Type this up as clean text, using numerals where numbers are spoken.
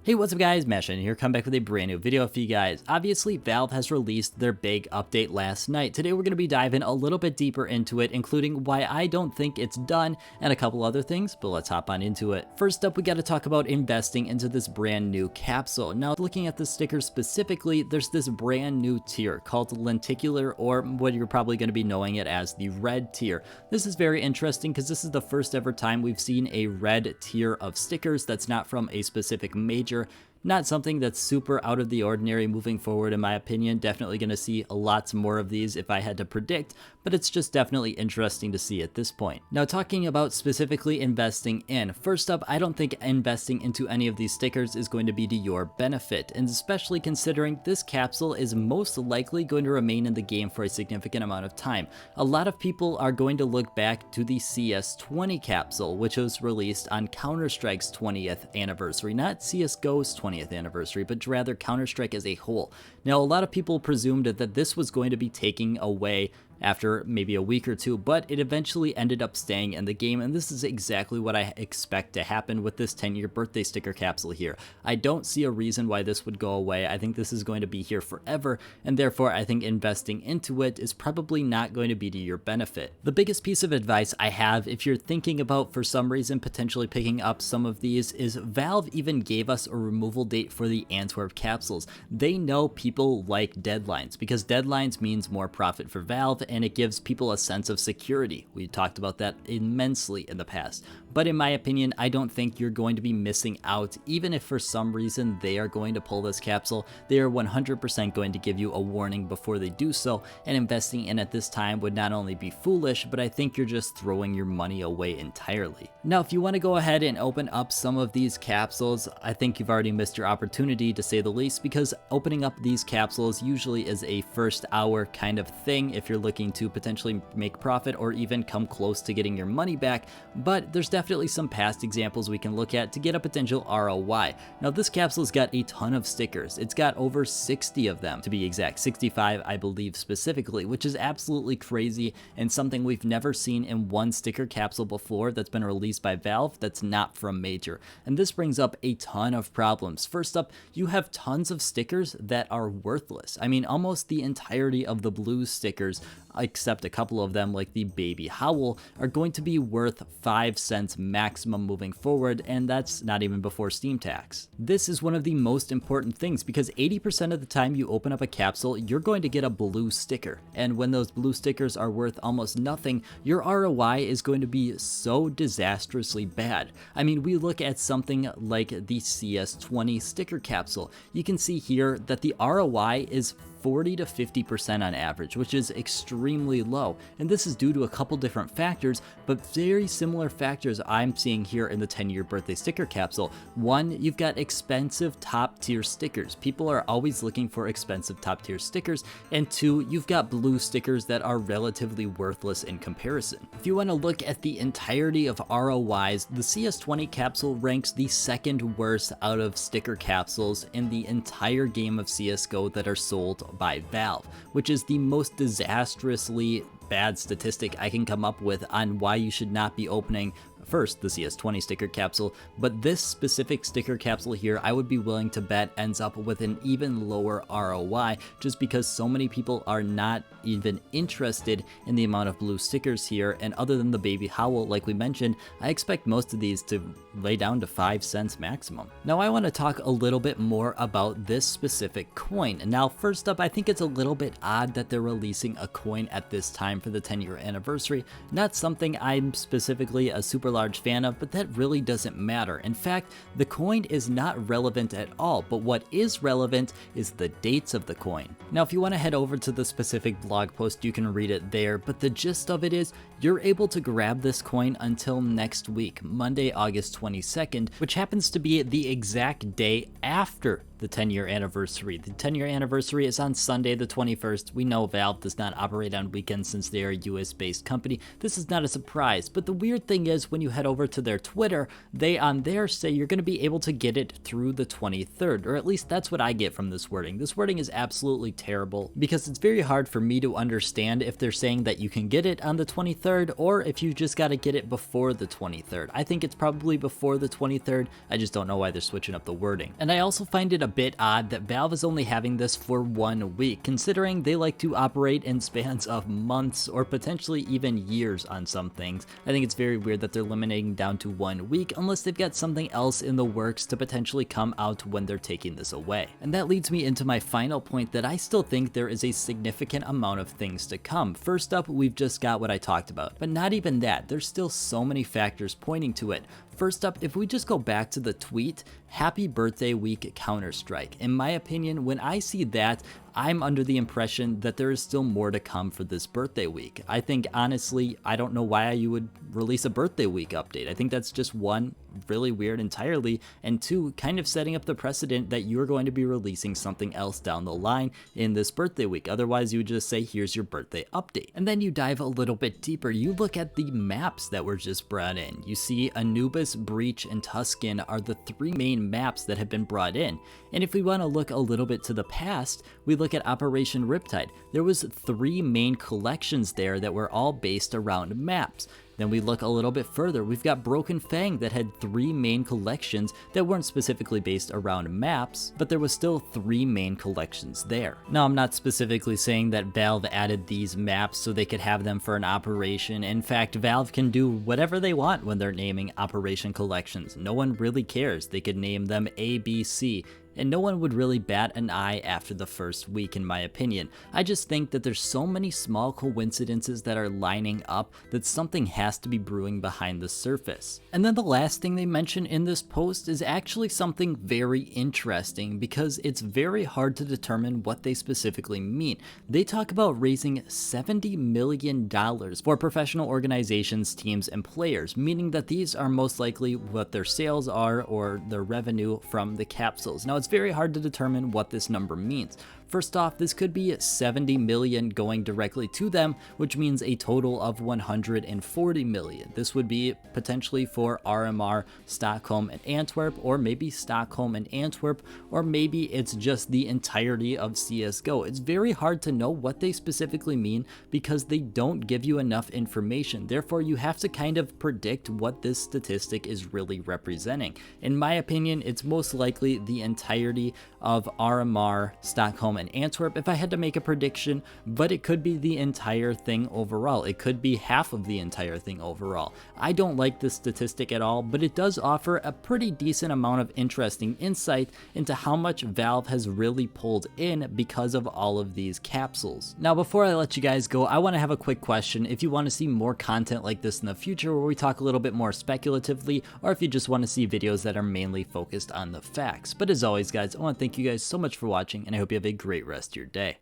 Hey, what's up guys, Mashin here, come back with a brand new video for you guys. Obviously, Valve has released their big update last night. Today we're going to be diving a little bit deeper into it, including why I don't think it's done and a couple other things, but let's hop on into it. First up, we got to talk about investing into this brand new capsule. Now, looking at the sticker specifically, there's this brand new tier called lenticular, or what you're probably going to be knowing it as the red tier. This is very interesting because this is the first ever time we've seen a red tier of stickers that's not from a specific major. Not something that's super out of the ordinary moving forward, in my opinion. Definitely going to see lots more of these if I had to predict, but it's just definitely interesting to see at this point. Now, talking about specifically investing in, first up, I don't think investing into any of these stickers is going to be to your benefit, and especially considering this capsule is most likely going to remain in the game for a significant amount of time. A lot of people are going to look back to the CS20 capsule, which was released on Counter-Strike's 20th anniversary, not CSGO's 20th anniversary, but rather Counter-Strike as a whole. Now, a lot of people presumed that this was going to be taking away after maybe a week or two, but it eventually ended up staying in the game, and this is exactly what I expect to happen with this 10-year birthday sticker capsule here. I don't see a reason why this would go away. I think this is going to be here forever, and therefore I think investing into it is probably not going to be to your benefit. The biggest piece of advice I have if you're thinking about, for some reason, potentially picking up some of these is Valve even gave us a removal date for the Antwerp capsules. They know people like deadlines, because deadlines means more profit for Valve, and it gives people a sense of security. We talked about that immensely in the past. But in my opinion, I don't think you're going to be missing out. Even if for some reason they are going to pull this capsule, they are 100% going to give you a warning before they do so, and investing in at this time would not only be foolish, but I think you're just throwing your money away entirely. Now, if you want to go ahead and open up some of these capsules, I think you've already missed your opportunity, to say the least, because opening up these capsules usually is a first hour kind of thing if you're looking to potentially make profit or even come close to getting your money back, but there's definitely some past examples we can look at to get a potential ROI. Now, this capsule's got a ton of stickers. It's got over 60 of them, to be exact, 65 I believe specifically, which is absolutely crazy and something we've never seen in one sticker capsule before that's been released by Valve that's not from Major. And this brings up a ton of problems. First up, you have tons of stickers that are worthless. I mean, almost the entirety of the blue stickers, except a couple of them like the Baby Howl, are going to be worth 5 cents maximum moving forward, and that's not even before Steam tax. This is one of the most important things, because 80% of the time you open up a capsule, you're going to get a blue sticker, and when those blue stickers are worth almost nothing, your ROI is going to be so disastrously bad. I mean, we look at something like the CS20 sticker capsule. You can see here that the ROI is 40 to 50% on average, which is extremely low. And this is due to a couple different factors, but very similar factors I'm seeing here in the 10-year birthday sticker capsule. One, you've got expensive top tier stickers. People are always looking for expensive top tier stickers. And two, you've got blue stickers that are relatively worthless in comparison. If you want to look at the entirety of ROIs, the CS20 capsule ranks the second worst out of sticker capsules in the entire game of CSGO that are sold by Valve, which is the most disastrously bad statistic I can come up with on why you should not be opening first the CS20 sticker capsule, but this specific sticker capsule here, I would be willing to bet ends up with an even lower ROI, just because so many people are not even interested in the amount of blue stickers here. And other than the Baby Howl, like we mentioned, I expect most of these to lay down to 5 cents maximum. Now, I want to talk a little bit more about this specific coin. Now, first up, I think it's a little bit odd that they're releasing a coin at this time for the 10-year anniversary. Not something I'm specifically a super large fan of, but that really doesn't matter. In fact, the coin is not relevant at all, but what is relevant is the dates of the coin. Now, if you want to head over to the specific blog post, you can read it there, but the gist of it is you're able to grab this coin until next week, Monday, August 22nd, which happens to be the exact day after the 10-year anniversary. The 10-year anniversary is on Sunday the 21st. We know Valve does not operate on weekends since they are a US-based company. This is not a surprise, but the weird thing is when you head over to their Twitter, they on there say you're going to be able to get it through the 23rd, or at least that's what I get from this wording. This wording is absolutely terrible because it's very hard for me to understand if they're saying that you can get it on the 23rd or if you just got to get it before the 23rd. I think it's probably before the 23rd. I just don't know why they're switching up the wording. And I also find it a bit odd that Valve is only having this for 1 week, considering they like to operate in spans of months or potentially even years on some things. I think it's very weird that they're limiting down to 1 week unless they've got something else in the works to potentially come out when they're taking this away. And that leads me into my final point that I still think there is a significant amount of things to come. First up, we've just got what I talked about, but not even that. There's still so many factors pointing to it. First up, if we just go back to the tweet, Happy Birthday Week Counter-Strike. In my opinion, when I see that, I'm under the impression that there is still more to come for this birthday week. I think, honestly, I don't know why you would release a birthday week update. I think that's just one, really weird entirely, and two, kind of setting up the precedent that you're going to be releasing something else down the line in this birthday week. Otherwise, you would just say, here's your birthday update. And then you dive a little bit deeper. You look at the maps that were just brought in. You see Anubis, Breach, and Tuscan are the 3 main maps that have been brought in. And if we want to look a little bit to the past, we look at Operation Riptide. There was 3 main collections there that were all based around maps. Then we look a little bit further, we've got Broken Fang that had 3 main collections that weren't specifically based around maps, but there was still 3 main collections there. Now, I'm not specifically saying that Valve added these maps so they could have them for an operation. In fact, Valve can do whatever they want when they're naming operation collections. No one really cares. They could name them A, B, C. And no one would really bat an eye after the first week, in my opinion. I just think that there's so many small coincidences that are lining up that something has to be brewing behind the surface. And then the last thing they mention in this post is actually something very interesting because it's very hard to determine what they specifically mean. They talk about raising $70 million for professional organizations, teams, and players, meaning that these are most likely what their sales are or their revenue from the capsules. Now, it's very hard to determine what this number means. First off, this could be 70 million going directly to them, which means a total of 140 million. This would be potentially for RMR, Stockholm, and Antwerp, or maybe Stockholm and Antwerp, or maybe it's just the entirety of CSGO. It's very hard to know what they specifically mean because they don't give you enough information. Therefore, you have to kind of predict what this statistic is really representing. In my opinion, it's most likely the entirety of RMR, Stockholm, and Antwerp if I had to make a prediction, but it could be the entire thing overall. It could be half of the entire thing overall. I don't like this statistic at all, but it does offer a pretty decent amount of interesting insight into how much Valve has really pulled in because of all of these capsules. Now, before I let you guys go, I want to have a quick question. If you want to see more content like this in the future where we talk a little bit more speculatively, or if you just want to see videos that are mainly focused on the facts. But as always, guys, I want to thank you guys so much for watching, and I hope you have a great rest of your day.